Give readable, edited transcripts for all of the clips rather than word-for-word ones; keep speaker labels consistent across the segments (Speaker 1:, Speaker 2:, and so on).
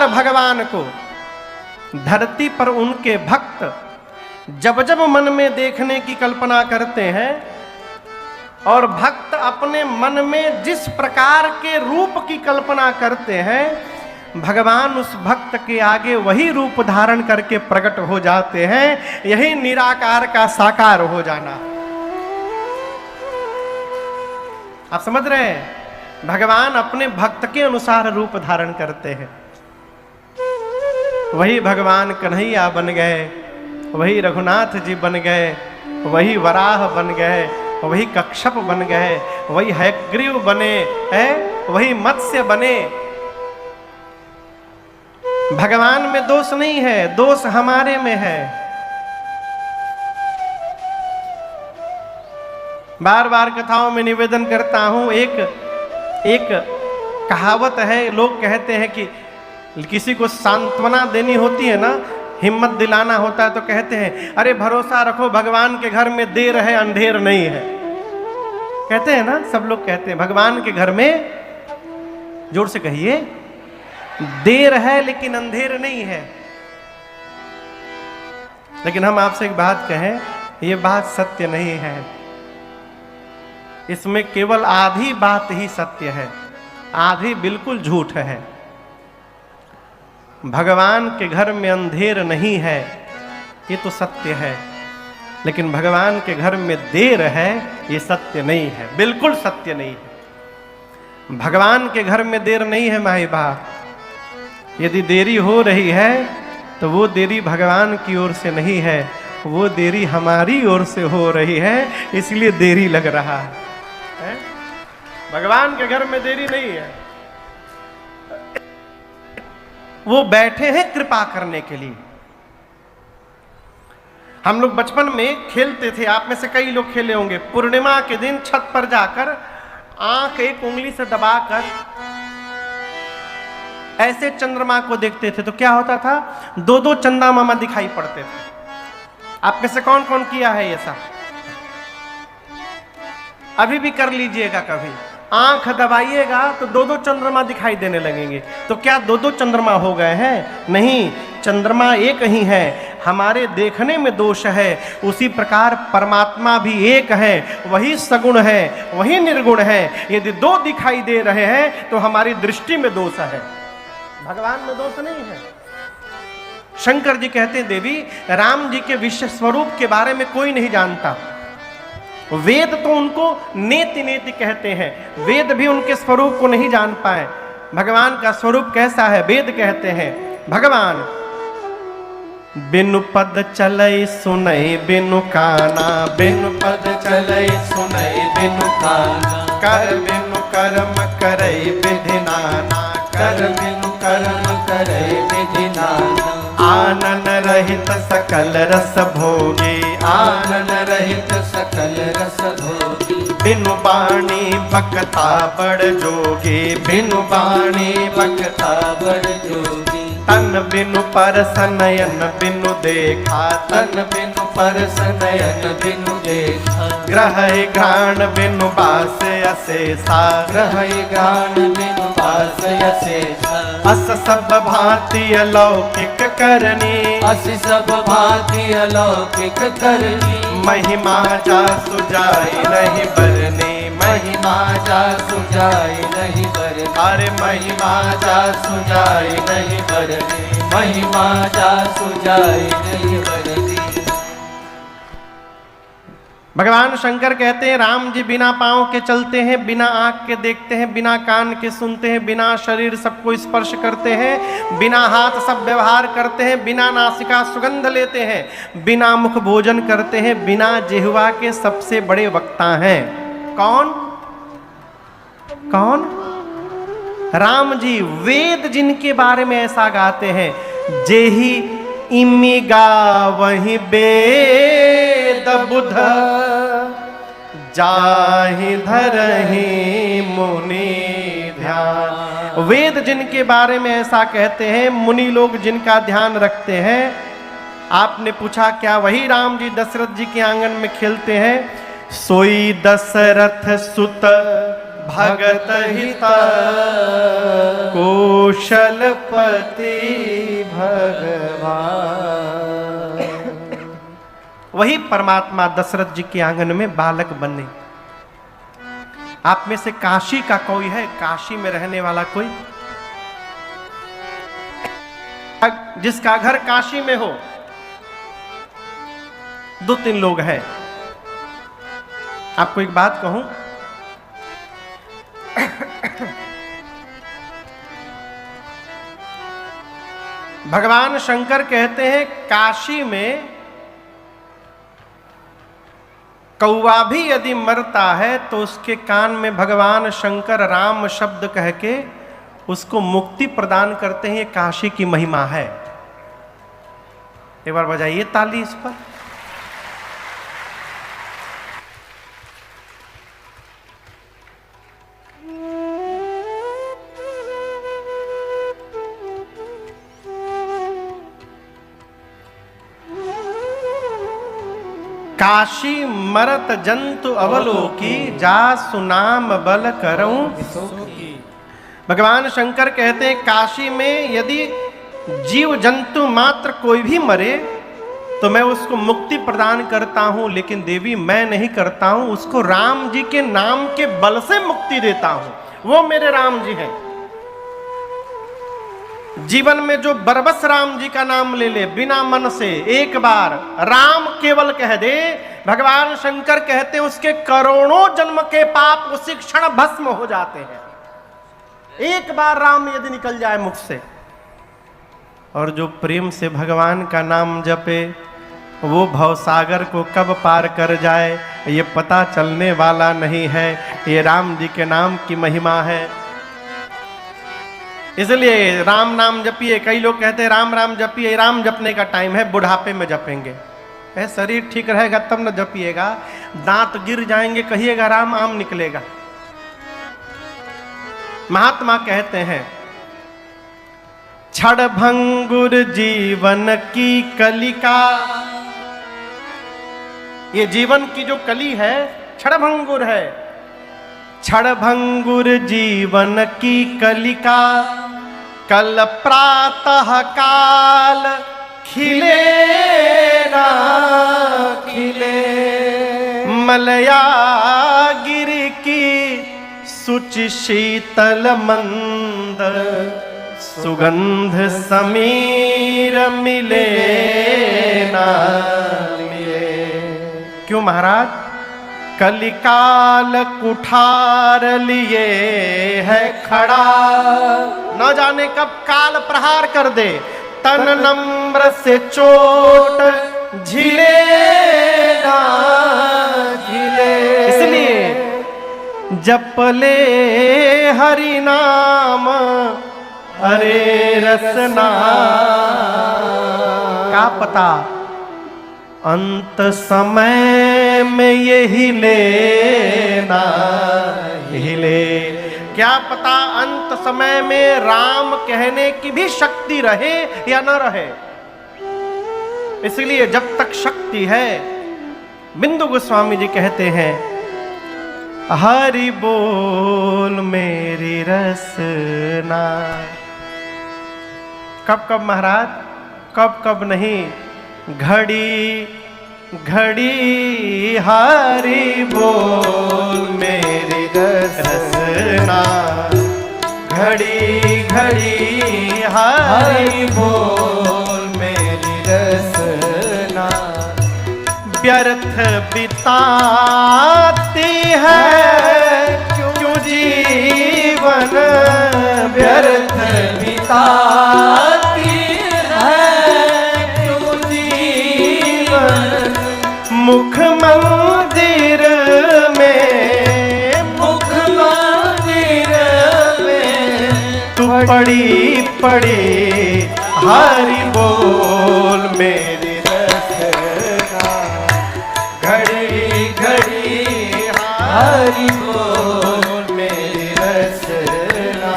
Speaker 1: भगवान को धरती पर उनके भक्त जब जब मन में देखने की कल्पना करते हैं और भक्त अपने मन में जिस प्रकार के रूप की कल्पना करते हैं, भगवान उस भक्त के आगे वही रूप धारण करके प्रकट हो जाते हैं। यही निराकार का साकार हो जाना। आप समझ रहे हैं? भगवान अपने भक्त के अनुसार रूप धारण करते हैं। वही भगवान कन्हैया बन गए, वही रघुनाथ जी बन गए, वही वराह बन गए, वही कच्छप बन गए, वही हयग्रीव बने हैं, वही मत्स्य बने। भगवान में दोष नहीं है, दोष हमारे में है। बार बार कथाओं में निवेदन करता हूं, एक कहावत है। लोग कहते हैं कि किसी को सांत्वना देनी होती है ना, हिम्मत दिलाना होता है, तो कहते हैं अरे भरोसा रखो भगवान के घर में देर है अंधेर नहीं है। कहते हैं ना, सब लोग कहते हैं भगवान के घर में, जोर से कहिए, देर है लेकिन अंधेर नहीं है। लेकिन हम आपसे एक बात कहें, ये बात सत्य नहीं है। इसमें केवल आधी बात ही सत्य है, आधी बिल्कुल झूठ है। भगवान के घर में अंधेर नहीं है, ये तो सत्य है। लेकिन भगवान के घर में देर है, ये सत्य नहीं है, बिल्कुल सत्य नहीं है। भगवान के घर में देर नहीं है माई बाप। यदि देरी हो रही है तो वो देरी भगवान की ओर से नहीं है, वो देरी हमारी ओर से हो रही है, इसलिए देरी लग रहा है। भगवान के घर में देरी नहीं है। वो बैठे हैं कृपा करने के लिए। हम लोग बचपन में खेलते थे, आप में से कई लोग खेले होंगे। पूर्णिमा के दिन छत पर जाकर आंख एक उंगली से दबाकर ऐसे चंद्रमा को देखते थे, तो क्या होता था, दो दो चंदा मामा दिखाई पड़ते थे। आप में से कौन कौन किया है ये सब? अभी भी कर लीजिएगा। कभी आंख दबाइएगा तो दो दो चंद्रमा दिखाई देने लगेंगे। तो क्या दो दो चंद्रमा हो गए हैं? नहीं, चंद्रमा एक ही है। हमारे देखने में दोष है, उसी प्रकार परमात्मा भी एक है, वही सगुण है, वही निर्गुण है। यदि दो दिखाई दे रहे हैं तो हमारी दृष्टि में दोष है, भगवान में दोष नहीं है। शंकर जी कहते हैं, देवी राम जी के विश्व स्वरूप के बारे में कोई नहीं जानता। वेद तो उनको नेति नेति कहते हैं, वेद भी उनके स्वरूप को नहीं जान पाए। भगवान का स्वरूप कैसा है? वेद कहते हैं, भगवान बिनु पद चलई सुनई बिनु काना, बिनु पद चलई सुनई बिनु काना, कर बिनु कर्म करई विधि नाना, कर बिनु कर्म करई विधि नाना। आनन रहित सकल रस भोगी, आनन रहित सकल रस भोगी। बिनु बाणी बकता बड़ जोगी, बिनु बाणी बकता बड़ जोगी। तन बिनु परस नयन बिनु देखा, तन बिनु परस नयन बिनु देखा। ग्रह घ्राण बिनु बास अशेषा, ग्रह घ्राण बिनु बास अशेषा। अस सब भांति अलौकिक करनी, अस सब भांति अलौकिक करनी। महिमा जा सुजाई नहीं बरनी, महिमा जा सुजाई नहीं बरनी। अरे महिमा जा सुजाई नहीं बरनी, महिमा जा सुजाई नहीं बरनी। भगवान शंकर कहते हैं, राम जी बिना पांव के चलते हैं, बिना आंख के देखते हैं, बिना कान के सुनते हैं, बिना शरीर सबको स्पर्श करते हैं, बिना हाथ सब व्यवहार करते हैं, बिना नासिका सुगंध लेते हैं, बिना मुख भोजन करते हैं, बिना जिह्वा के सबसे बड़े वक्ता हैं। कौन कौन? राम जी। वेद जिनके बारे में ऐसा गाते हैं, जेहि इमि गावहि वेद बुध, जाहि धरहि मुनि ध्यान। वेद जिनके बारे में ऐसा कहते हैं, मुनि लोग जिनका ध्यान रखते हैं। आपने पूछा क्या वही राम जी दशरथ जी के आंगन में खेलते हैं? सोई दशरथ सुत भगत हिता कौशलपति भगवान। वही परमात्मा दशरथ जी के आंगन में बालक बने। आप में से काशी का कोई है? काशी में रहने वाला कोई जिसका घर काशी में हो? 2-3 लोग हैं। आपको एक बात कहूं, भगवान शंकर कहते हैं काशी में कौवा भी यदि मरता है तो उसके कान में भगवान शंकर राम शब्द कह के उसको मुक्ति प्रदान करते हैं। ये काशी की महिमा है। एक बार बजाइए ताली इस पर। काशी मरत जंतु अवलोकी जा सुनाम बल करऊं। भगवान शंकर कहते हैं काशी में यदि जीव जंतु मात्र कोई भी मरे तो मैं उसको मुक्ति प्रदान करता हूं, लेकिन देवी मैं नहीं करता हूं, उसको राम जी के नाम के बल से मुक्ति देता हूं। वो मेरे राम जी हैं। जीवन में जो बरबस राम जी का नाम ले ले बिना मन से, एक बार राम केवल कह दे, भगवान शंकर कहते हैं उसके करोड़ों जन्म के पाप उसी क्षण भस्म हो जाते हैं। एक बार राम यदि निकल जाए मुख से। और जो प्रेम से भगवान का नाम जपे वो भवसागर को कब पार कर जाए ये पता चलने वाला नहीं है। ये राम जी के नाम की महिमा है। इसलिए राम नाम जपिए। कई लोग कहते हैं राम राम जपिए। राम जपने का टाइम है, बुढ़ापे में जपेंगे। शरीर ठीक रहेगा तब न जपिएगा। दांत गिर जाएंगे कहिएगा राम, आम निकलेगा। महात्मा कहते हैं क्षण भंगुर जीवन की कलिका। ये जीवन की जो कली है क्षण भंगुर है। क्षण भंगुर जीवन की कलिका कल प्रातः काल खिले ना खिले। मलया गिरी की सुचि शीतल मंद सुगंध समीर मिले ना मिले। क्यों महाराज? कलिकाल कुठार लिए है खड़ा, न जाने कब काल प्रहार कर दे। तन नम्र से चोट झिले ना झिले। इसलिए जपले हरि नाम अरे रसना। का पता अंत समय में यही लेना हिले। क्या पता अंत समय में राम कहने की भी शक्ति रहे या न रहे। इसलिए जब तक शक्ति है, बिंदु गोस्वामी जी कहते हैं हरि बोल मेरी रसना। कब कब महाराज, कब कब नहीं, घड़ी घड़ी हरि बोल मेरी रसना। घड़ी घड़ी हरि बोल मेरी रसना। व्यर्थ बिताती है क्यों जीवन, व्यर्थ बिताती मुख मंदिर में, मुख मंदिर में तू पड़ी पड़ी हरि बोल मेरी रसना। घड़ी घड़ी हरि बोल मेरी रसना।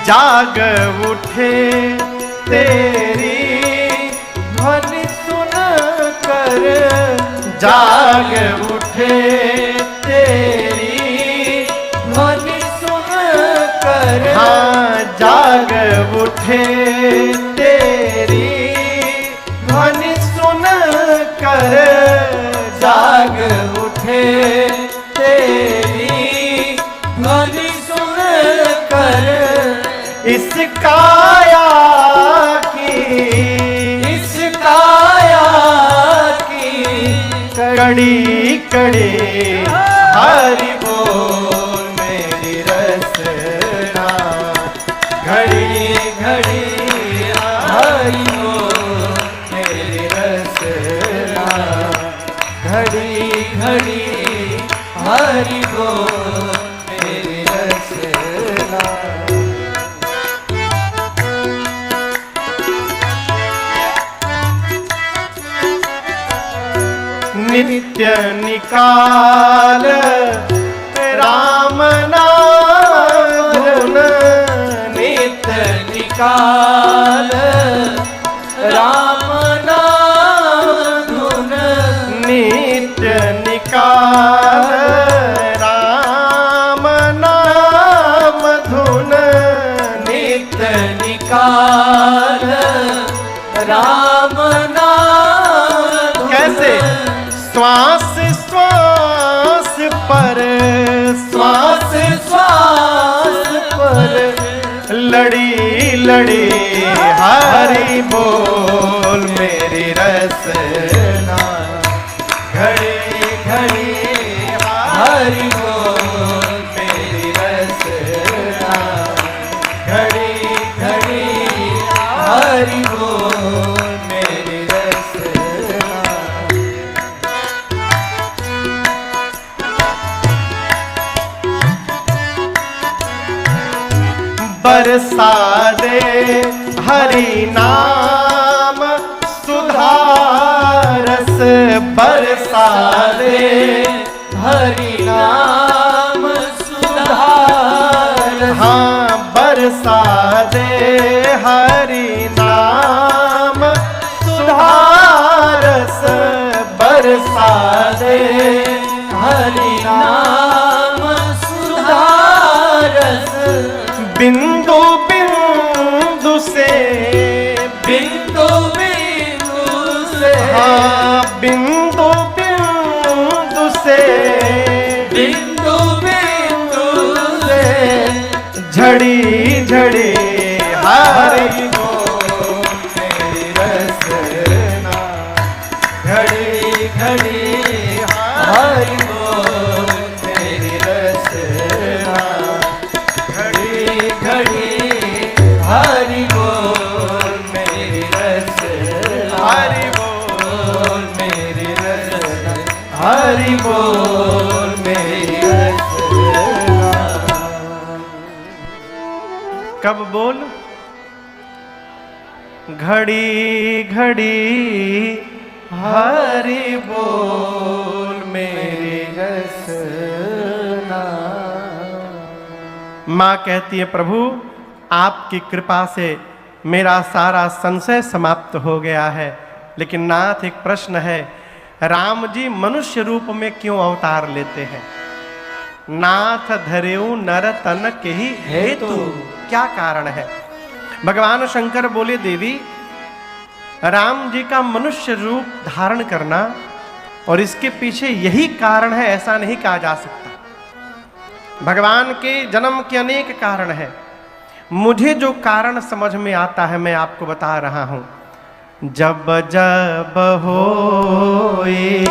Speaker 1: जाग उठे तेरी जाग उठे तेरी
Speaker 2: ध्वनि सुन कर,
Speaker 1: हाँ जाग उठे तेरी ध्वनि सुन कर,
Speaker 2: जाग उठे तेरी ध्वनि सुन कर,
Speaker 1: इस काया की,
Speaker 2: इस काया की
Speaker 1: कड़ी कड़ी हरि बोल मेरी रसना, घड़ी
Speaker 2: घड़ी हरि बोल मेरी रसना, घड़ी घड़ी हरि बोल मेरी रसना।
Speaker 1: नित्य निकाल राम नाम धुन,
Speaker 2: नित्य निकाल राम नाम धुन,
Speaker 1: नित्य निकाल राम नाम धुन,
Speaker 2: नित्य निकाल राम नाम धुन।
Speaker 1: कैसे? श्वास श्वास पर,
Speaker 2: श्वास श्वास पर
Speaker 1: लड़ी लड़ी हरि बोल मेरी रसना,
Speaker 2: घड़ी घड़ी हरि बोल मेरी रसना, घड़ी घड़ी हरि बोल मेरी रसना।
Speaker 1: बरसा दे हरि नाम सुधारस, बरसा दे
Speaker 2: हरि नाम सुधार,
Speaker 1: हाँ बरसा दे हरि नाम सुधारस, बरसा दे
Speaker 2: हरि नाम सुधारस।
Speaker 1: बिंदु बिंदु से,
Speaker 2: बिंदु बिंदु से,
Speaker 1: हाँ बिंदु बिंदु से,
Speaker 2: बिंदु बिंदु से
Speaker 1: झड़ी झड़ी हरि
Speaker 2: बोल मेरी रसना, घड़ी घड़ी हरि बोल मेरी रसना, घड़ी घड़ी हरि बोल मेरी रसना,
Speaker 1: हरि बोल
Speaker 2: मेरी रसना, हरि बोल मेरी रसना।
Speaker 1: कब बोल? घड़ी घड़ी हरि बोल मेरी
Speaker 2: रसना।
Speaker 1: माँ कहती है प्रभु आपकी कृपा से मेरा सारा संशय समाप्त हो गया है, लेकिन नाथ एक प्रश्न है, राम जी मनुष्य रूप में क्यों अवतार लेते हैं? नाथ धरेऊ नर तन के ही हेतु, क्या कारण है? भगवान शंकर बोले देवी राम जी का मनुष्य रूप धारण करना और इसके पीछे यही कारण है ऐसा नहीं कहा जा सकता। भगवान के जन्म के अनेक कारण हैं, मुझे जो कारण समझ में आता है मैं आपको बता रहा हूं। जब जब होए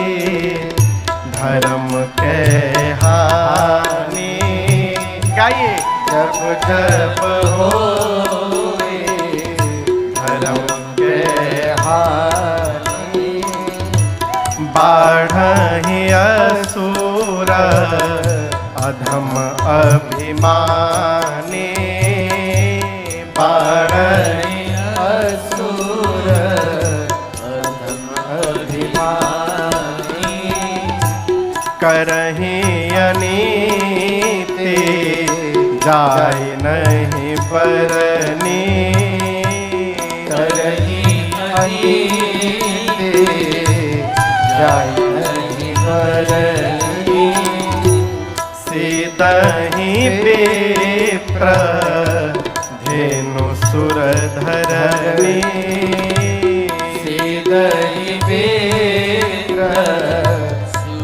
Speaker 1: धर्म के हानि, गाइए।
Speaker 2: जब जब होए
Speaker 1: धर्म
Speaker 2: के हानि,
Speaker 1: बाढ़हि असुर अधम अभिमानी, बाढ़हि
Speaker 2: असुर अधम अभिमानी,
Speaker 1: करहि अनीति जाय नहीं बरनी,
Speaker 2: करहि अनीति जाय नहीं चरणी
Speaker 1: सीतहि विप्र धेनु सुर धरणी
Speaker 2: सीदहि विप्र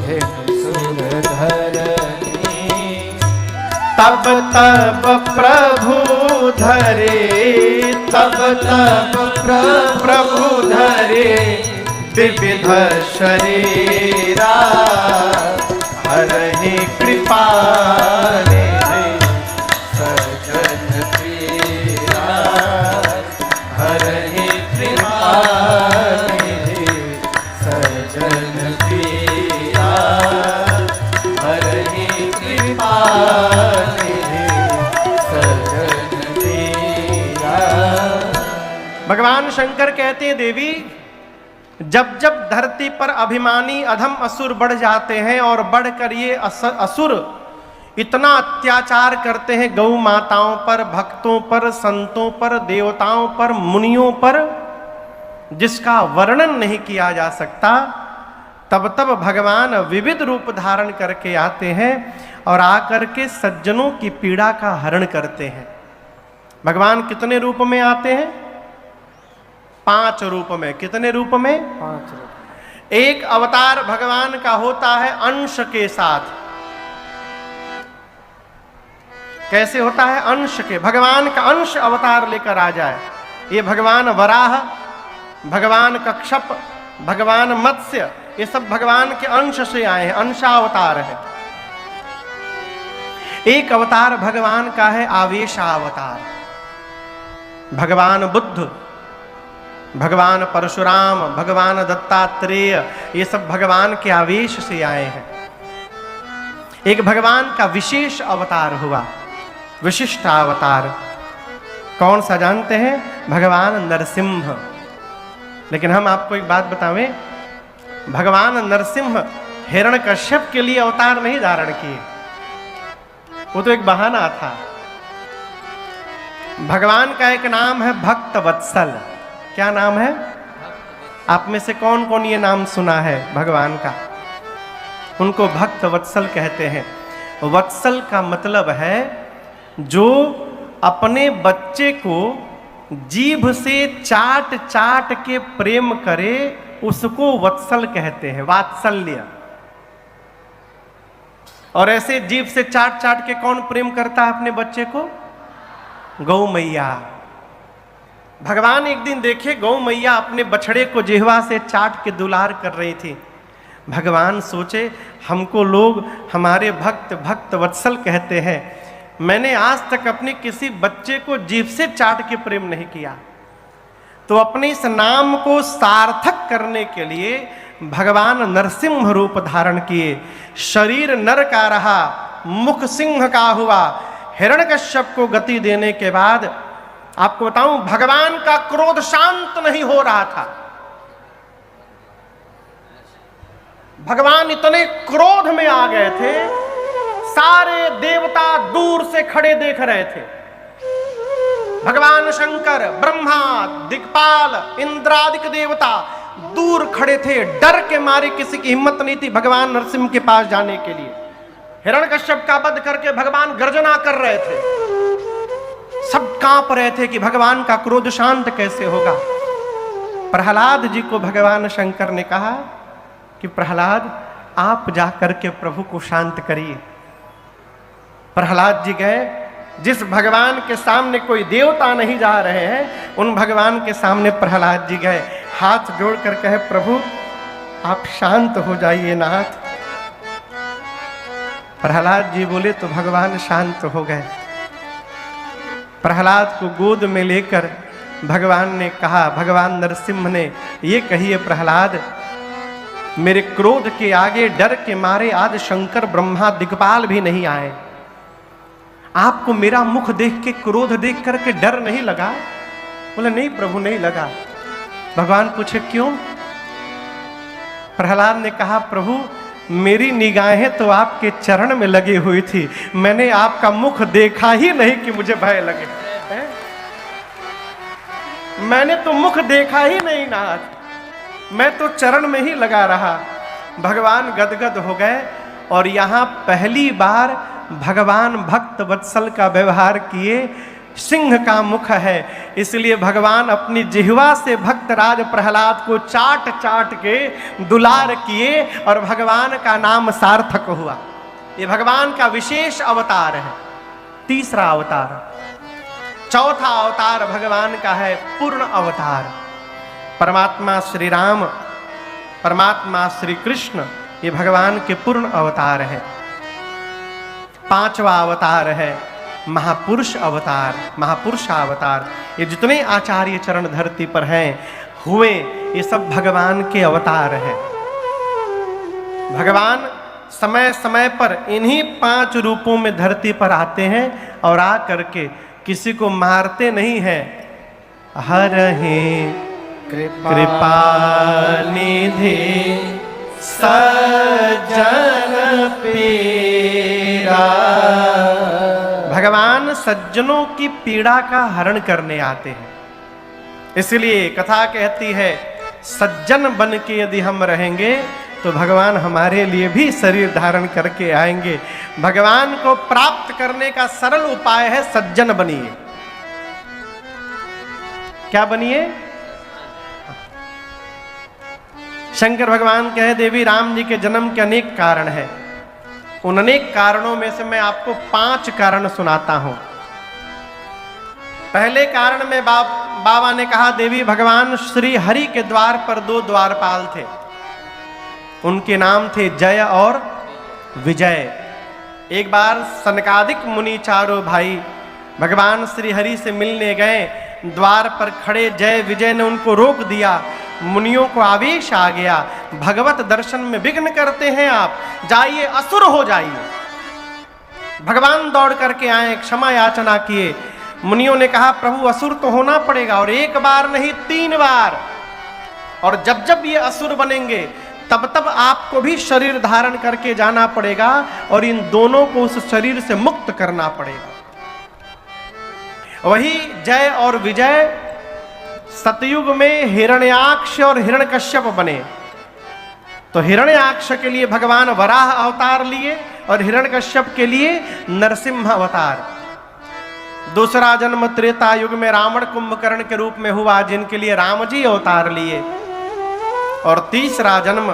Speaker 2: धेनु सुर धरणी
Speaker 1: तब तब प्रभु धरे
Speaker 2: तब तब
Speaker 1: प्रभु धरे विविध शरीरा हरहि कृपा रे
Speaker 2: सजन पीरा हरहि कृपा रे सजन पीरा हरहि कृपा रे सजन पीरा।
Speaker 1: भगवान शंकर कहते हैं देवी, जब जब धरती पर अभिमानी अधम असुर बढ़ जाते हैं और बढ़कर ये असुर इतना अत्याचार करते हैं गौ माताओं पर, भक्तों पर, संतों पर, देवताओं पर, मुनियों पर, जिसका वर्णन नहीं किया जा सकता, तब तब भगवान विविध रूप धारण करके आते हैं और आकर के सज्जनों की पीड़ा का हरण करते हैं। भगवान कितने रूप में आते हैं? 5 रूप में। कितने रूप में?
Speaker 2: 5 रूप।
Speaker 1: एक अवतार भगवान का होता है अंश के साथ। कैसे होता है? अंश के। भगवान का अंश अवतार लेकर आ जाए। ये भगवान वराह, भगवान कच्छप, भगवान मत्स्य, ये सब भगवान के अंश से आए हैं, अंशावतार है। एक अवतार भगवान का है आवेशावतार। भगवान बुद्ध, भगवान परशुराम, भगवान दत्तात्रेय, ये सब भगवान के आवेश से आए हैं। एक भगवान का विशेष अवतार हुआ, विशिष्ट अवतार। कौन सा जानते हैं? भगवान नरसिंह। लेकिन हम आपको एक बात बतावें, भगवान नरसिंह हिरण्यकश्यप के लिए अवतार नहीं धारण किए, वो तो एक बहाना था। भगवान का एक नाम है भक्त वत्सल। क्या नाम है? आप में से कौन कौन ये नाम सुना है भगवान का? उनको भक्त वत्सल कहते हैं। वत्सल का मतलब है जो अपने बच्चे को जीभ से चाट चाट के प्रेम करे, उसको वत्सल कहते हैं, वात्सल्य। और ऐसे जीभ से चाट चाट के कौन प्रेम करता है अपने बच्चे को? गौ मैया। भगवान एक दिन देखे गौ मैया अपने बछड़े को जिह्वा से चाट के दुलार कर रही थी। भगवान सोचे हमको लोग हमारे भक्त भक्त वत्सल कहते हैं, मैंने आज तक अपने किसी बच्चे को जीभ से चाट के प्रेम नहीं किया। तो अपने इस नाम को सार्थक करने के लिए भगवान नरसिंह रूप धारण किए। शरीर नर का रहा, मुख सिंह का हुआ। हिरण्यकश्यप को गति देने के बाद आपको बताऊं, भगवान का क्रोध शांत नहीं हो रहा था। भगवान इतने क्रोध में आ गए थे, सारे देवता दूर से खड़े देख रहे थे। भगवान शंकर, ब्रह्मा, दिक्पाल, इंद्रादिक देवता दूर खड़े थे। डर के मारे किसी की हिम्मत नहीं थी भगवान नरसिंह के पास जाने के लिए। हिरण्यकश्यप का वध करके भगवान गर्जना कर रहे थे। सब कांप रहे थे कि भगवान का क्रोध शांत कैसे होगा। प्रहलाद जी को भगवान शंकर ने कहा कि प्रहलाद, आप जाकर के प्रभु को शांत करिए। प्रहलाद जी गए। जिस भगवान के सामने कोई देवता नहीं जा रहे हैं, उन भगवान के सामने प्रहलाद जी गए, हाथ जोड़कर कहे, प्रभु आप शांत हो जाइए नाथ। प्रहलाद जी बोले तो भगवान शांत हो गए। प्रहलाद को गोद में लेकर भगवान ने कहा, भगवान नरसिंह ने, ये कहिए प्रहलाद, मेरे क्रोध के आगे डर के मारे आज शंकर, ब्रह्मा, दिक्पाल भी नहीं आए। आपको मेरा मुख देख के, क्रोध देख करके डर नहीं लगा? बोले नहीं प्रभु, नहीं लगा। भगवान पूछे क्यों? प्रहलाद ने कहा, प्रभु मेरी निगाहें तो आपके चरण में लगी हुई थी, मैंने आपका मुख देखा ही नहीं कि मुझे भय लगे। मैंने तो मुख देखा ही नहीं नाथ, मैं तो चरण में ही लगा रहा। भगवान गदगद हो गए और यहाँ पहली बार भगवान भक्त वत्सल का व्यवहार किए। सिंह का मुख है, इसलिए भगवान अपनी जिह्वा से भक्तराज प्रहलाद को चाट चाट के दुलार किए और भगवान का नाम सार्थक हुआ। ये भगवान का विशेष अवतार है, तीसरा अवतार। चौथा अवतार भगवान का है पूर्ण अवतार। परमात्मा श्री राम, परमात्मा श्री कृष्ण, ये भगवान के पूर्ण अवतार है। पांचवा अवतार है महापुरुष अवतार, महापुरुषावतार। ये जितने आचार्य चरण धरती पर हैं हुए, ये सब भगवान के अवतार हैं। भगवान समय समय पर इन्हीं 5 रूपों में धरती पर आते हैं और आ करके किसी को मारते नहीं हैं। हरहि कृपा निधि सज्जन पीरा। भगवान सज्जनों की पीड़ा का हरण करने आते हैं। इसलिए कथा कहती है, सज्जन बन के यदि हम रहेंगे तो भगवान हमारे लिए भी शरीर धारण करके आएंगे। भगवान को प्राप्त करने का सरल उपाय है, सज्जन बनिए। क्या बनिए? शंकर भगवान कहे, देवी राम जी के जन्म के अनेक कारण हैं। उन अनेक कारणों में से मैं आपको 5 कारण सुनाता हूं। पहले कारण में बाबा ने कहा, देवी भगवान श्री हरि के द्वार पर 2 द्वारपाल थे। उनके नाम थे जय और विजय। एक बार सनकादिक मुनि चारों भाई भगवान श्री हरि से मिलने गए। द्वार पर खड़े जय विजय ने उनको रोक दिया। मुनियों को आवेश आ गया, भगवत दर्शन में विघ्न करते हैं आप, जाइए असुर हो जाइए। भगवान दौड़ करके आए, क्षमा याचना किए। मुनियों ने कहा, प्रभु असुर तो होना पड़ेगा, और 1 बार नहीं 3 बार। और जब जब ये असुर बनेंगे तब तब आपको भी शरीर धारण करके जाना पड़ेगा और इन दोनों को उस शरीर से मुक्त करना पड़ेगा। वही जय और विजय सतयुग में हिरण्याक्ष और हिरण्यकश्यप बने। तो हिरण्याक्ष के लिए भगवान वराह अवतार लिए और हिरण्यकश्यप के लिए नरसिंह अवतार। दूसरा जन्म त्रेता युग में रावण कुंभकर्ण के रूप में हुआ, जिनके लिए राम जी अवतार लिए। और तीसरा जन्म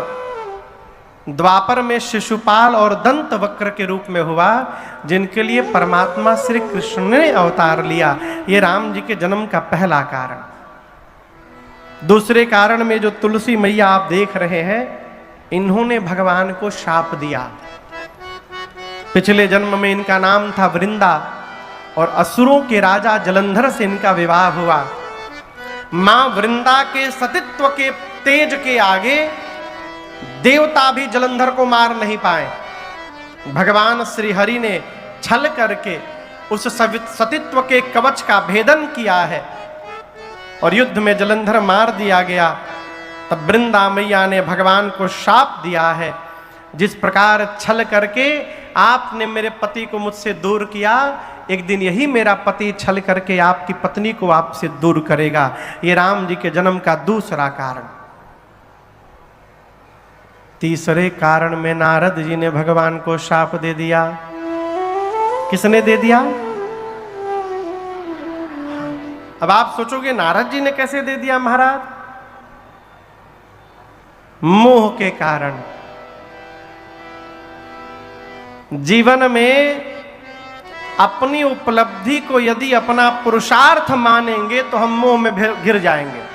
Speaker 1: द्वापर में शिशुपाल और दंत वक्र के रूप में हुआ, जिनके लिए परमात्मा श्री कृष्ण ने अवतार लिया। ये राम जी के जन्म का पहला कारण। दूसरे कारण में जो तुलसी मैया आप देख रहे हैं, इन्होंने भगवान को शाप दिया। पिछले जन्म में इनका नाम था वृंदा और असुरों के राजा जलंधर से इनका विवाह हुआ। मां वृंदा के सतित्व के तेज के आगे देवता भी जलंधर को मार नहीं पाए। भगवान श्री हरि ने छल करके उस सतित्व के कवच का भेदन किया है और युद्ध में जलंधर मार दिया गया। तब वृंदा मैया ने भगवान को शाप दिया है, जिस प्रकार छल करके आपने मेरे पति को मुझसे दूर किया, एक दिन यही मेरा पति छल करके आपकी पत्नी को आपसे दूर करेगा। ये राम जी के जन्म का दूसरा कारण। तीसरे कारण में नारद जी ने भगवान को शाप दे दिया। किसने दे दिया? अब आप सोचोगे नारद जी ने कैसे दे दिया महाराज? मोह के कारण। जीवन में अपनी उपलब्धि को यदि अपना पुरुषार्थ मानेंगे तो हम मोह में गिर जाएंगे।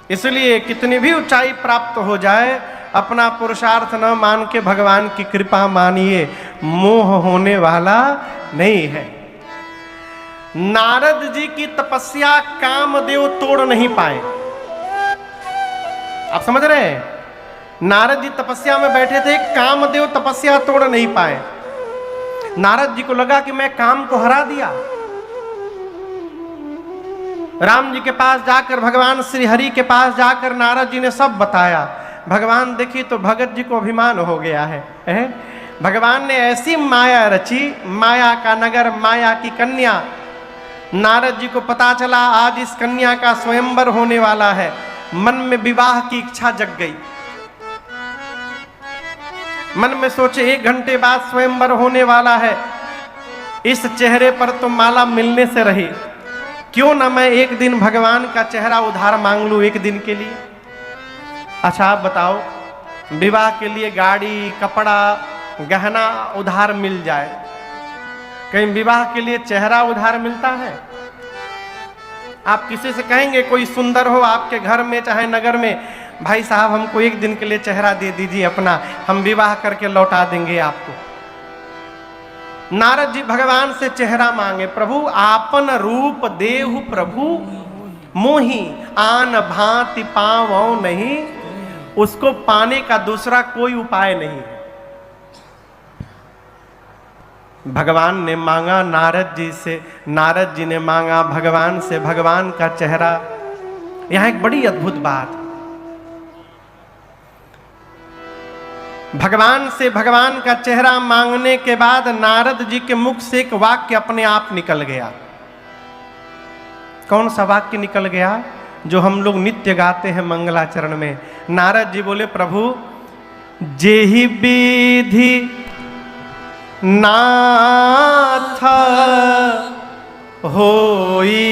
Speaker 1: इसलिए कितनी भी ऊंचाई प्राप्त हो जाए, अपना पुरुषार्थ न मान के भगवान की कृपा मानिए, मोह होने वाला नहीं है। नारद जी की तपस्या कामदेव तोड़ नहीं पाए। आप समझ रहे हैं? नारद जी तपस्या में बैठे थे, कामदेव तपस्या तोड़ नहीं पाए। नारद जी को लगा कि मैं काम को हरा दिया। राम जी के पास जाकर, भगवान श्री हरि के पास जाकर नारद जी ने सब बताया। भगवान देखी तो भगत जी को अभिमान हो गया है। भगवान ने ऐसी माया रची, माया का नगर, माया की कन्या। नारद जी को पता चला आज इस कन्या का स्वयंवर होने वाला है। मन में विवाह की इच्छा जग गई। मन में सोचे 1 घंटे बाद स्वयंवर होने वाला है, इस चेहरे पर तो माला मिलने से रही, क्यों ना मैं एक दिन भगवान का चेहरा उधार मांग लूं एक दिन के लिए। अच्छा आप बताओ, विवाह के लिए गाड़ी, कपड़ा, गहना उधार मिल जाए, कहीं विवाह के लिए चेहरा उधार मिलता है? आप किसी से कहेंगे, कोई सुंदर हो आपके घर में चाहे नगर में, भाई साहब हमको एक दिन के लिए चेहरा दे दीजिए अपना, हम विवाह करके लौटा देंगे आपको। नारद जी भगवान से चेहरा मांगे, प्रभु आपन रूप देहु प्रभु मोहि, आन भांति पावौ नहीं। उसको पाने का दूसरा कोई उपाय नहीं है। भगवान ने मांगा नारद जी से, नारद जी ने मांगा भगवान से भगवान का चेहरा। यहां एक बड़ी अद्भुत बात, भगवान से भगवान का चेहरा मांगने के बाद नारद जी के मुख से एक वाक्य अपने आप निकल गया। कौन सा वाक्य निकल गया? जो हम लोग नित्य गाते हैं मंगलाचरण में। नारद जी बोले, प्रभु जेहि विधि नाथ होई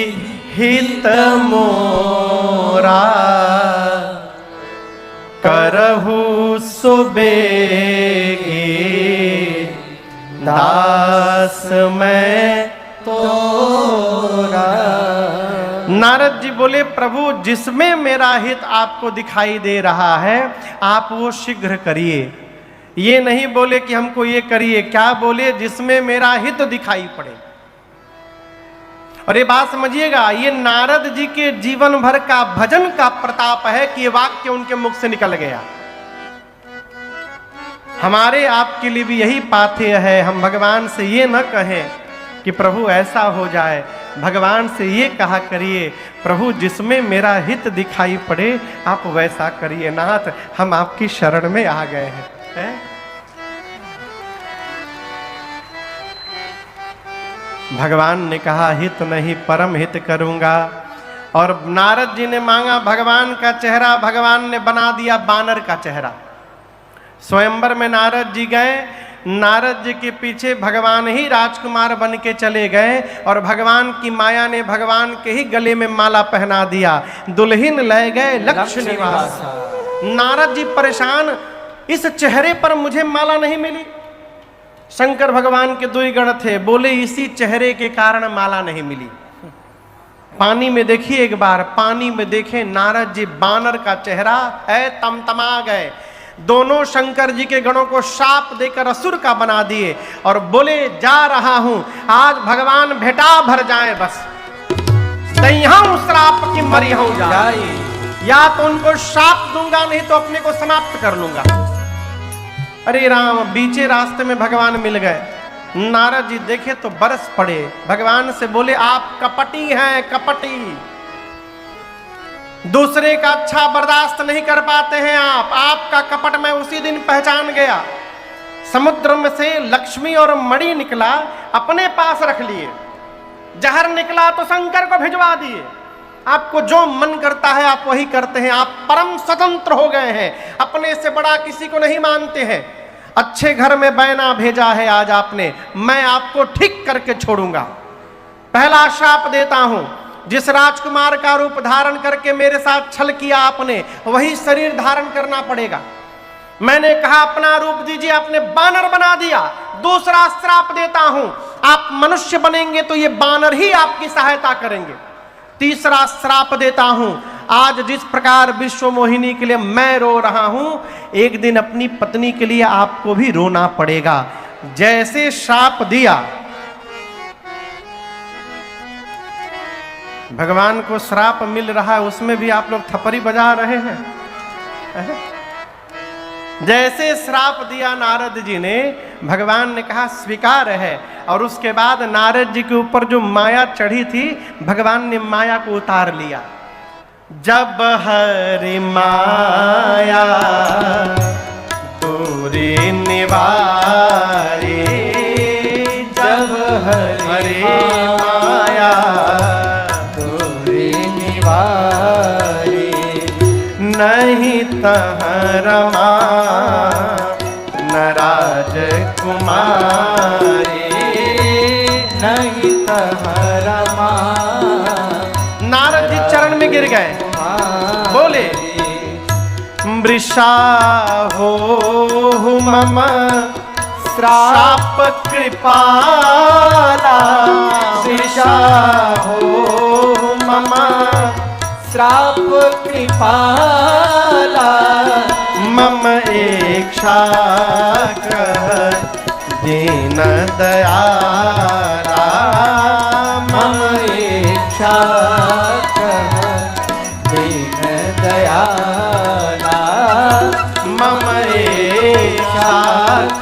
Speaker 1: हित मोरा, करहु सुबेगी दास मैं तोरा। नारद जी बोले, प्रभु जिसमें मेरा हित आपको दिखाई दे रहा है आप वो शीघ्र करिए। ये नहीं बोले कि हमको ये करिए, क्या बोले? जिसमें मेरा हित दिखाई पड़े। और ये बात समझिएगा, ये नारद जी के जीवन भर का भजन का प्रताप है कि ये वाक्य उनके मुख से निकल गया। हमारे आपके लिए भी यही पाथेय है, हम भगवान से ये न कहें कि प्रभु ऐसा हो जाए, भगवान से ये कहा करिए, प्रभु जिसमें मेरा हित दिखाई पड़े आप वैसा करिए। नाथ हम आपकी शरण में आ गए हैं, है? भगवान ने कहा हित नहीं परम हित करूंगा। और नारद जी ने मांगा भगवान का चेहरा, भगवान ने बना दिया बानर का चेहरा। स्वयंवर में नारद जी गए, नारद जी के पीछे भगवान ही राजकुमार बन के चले गए और भगवान की माया ने भगवान के ही गले में माला पहना दिया। दुल्हन ले गए लक्ष्य निवास। नारद जी परेशान, इस चेहरे पर मुझे माला नहीं मिली। शंकर भगवान के 2 गण थे, बोले इसी चेहरे के कारण माला नहीं मिली। पानी में देखिए एक बार, पानी में देखे नारद जी बानर का चेहरा है, तमतमा गए। दोनों शंकर जी के गणों को शाप देकर असुर का बना दिए और बोले जा रहा हूं, आज भगवान भेटा भर जाए, बस दईहां श्राप की मरी हो जाए, या तो उनको शाप दूंगा नहीं तो अपने को समाप्त कर लूंगा। अरे राम, बीचे रास्ते में भगवान मिल गए। नारद जी देखे तो बरस पड़े, भगवान से बोले आप कपटी हैं, कपटी, दूसरे का अच्छा बर्दाश्त नहीं कर पाते हैं आप, आपका कपट मैं उसी दिन पहचान गया। समुद्र में से लक्ष्मी और मणि निकला, अपने पास रख लिए, जहर निकला तो शंकर को भिजवा दिए। आपको जो मन करता है आप वही करते हैं, आप परम स्वतंत्र हो गए हैं, अपने से बड़ा किसी को नहीं मानते हैं। अच्छे घर में बैना भेजा है आज आपने, मैं आपको ठीक करके छोड़ूंगा। पहला श्राप देता हूं, जिस राजकुमार का रूप धारण करके मेरे साथ छल किया आपने, वही शरीर धारण करना पड़ेगा। मैंने कहा अपना रूप दीजिए, आपने बानर बना दिया। दूसरा श्राप देता हूं, आप मनुष्य बनेंगे तो ये बानर ही आपकी सहायता करेंगे। तीसरा श्राप देता हूं, आज जिस प्रकार विश्व मोहिनी के लिए मैं रो रहा हूं, एक दिन अपनी पत्नी के लिए आपको भी रोना पड़ेगा। जैसे श्राप दिया, भगवान को श्राप मिल रहा है, उसमें भी आप लोग थपरी बजा रहे हैं। जैसे श्राप दिया नारद जी ने, भगवान ने कहा स्वीकार है, और उसके बाद नारद जी के ऊपर जो माया चढ़ी थी, भगवान ने माया को उतार लिया। जब हरि माया दूरी निवारी, जब हरि माया दूरी निवारी, नहीं तह रमा नर कुमारी।
Speaker 2: नहीं तहरा
Speaker 1: नारद जी चरण में गिर गए, बोले वृषा हो मम श्राप कृपाला। वृषा हो मम
Speaker 2: श्राप कृपाला।
Speaker 1: मम इच्छा कह दीन दयाला।
Speaker 2: मम इच्छा कह दीन दयाला।
Speaker 1: मम इच्छा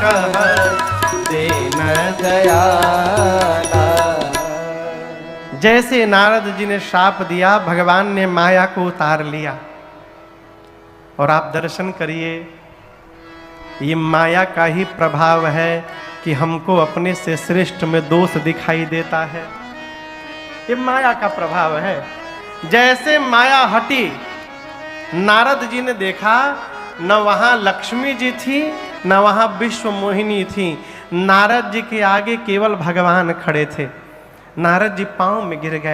Speaker 1: कह दीन
Speaker 2: दयाला।
Speaker 1: जैसे नारद जी ने श्राप दिया, भगवान ने माया को उतार लिया। और आप दर्शन करिए, ये माया का ही प्रभाव है कि हमको अपने से श्रेष्ठ में दोष दिखाई देता है। ये माया का प्रभाव है। जैसे माया हटी, नारद जी ने देखा न वहाँ लक्ष्मी जी थी न वहाँ विश्व मोहिनी थी। नारद जी के आगे केवल भगवान खड़े थे। नारद जी पांव में गिर गए।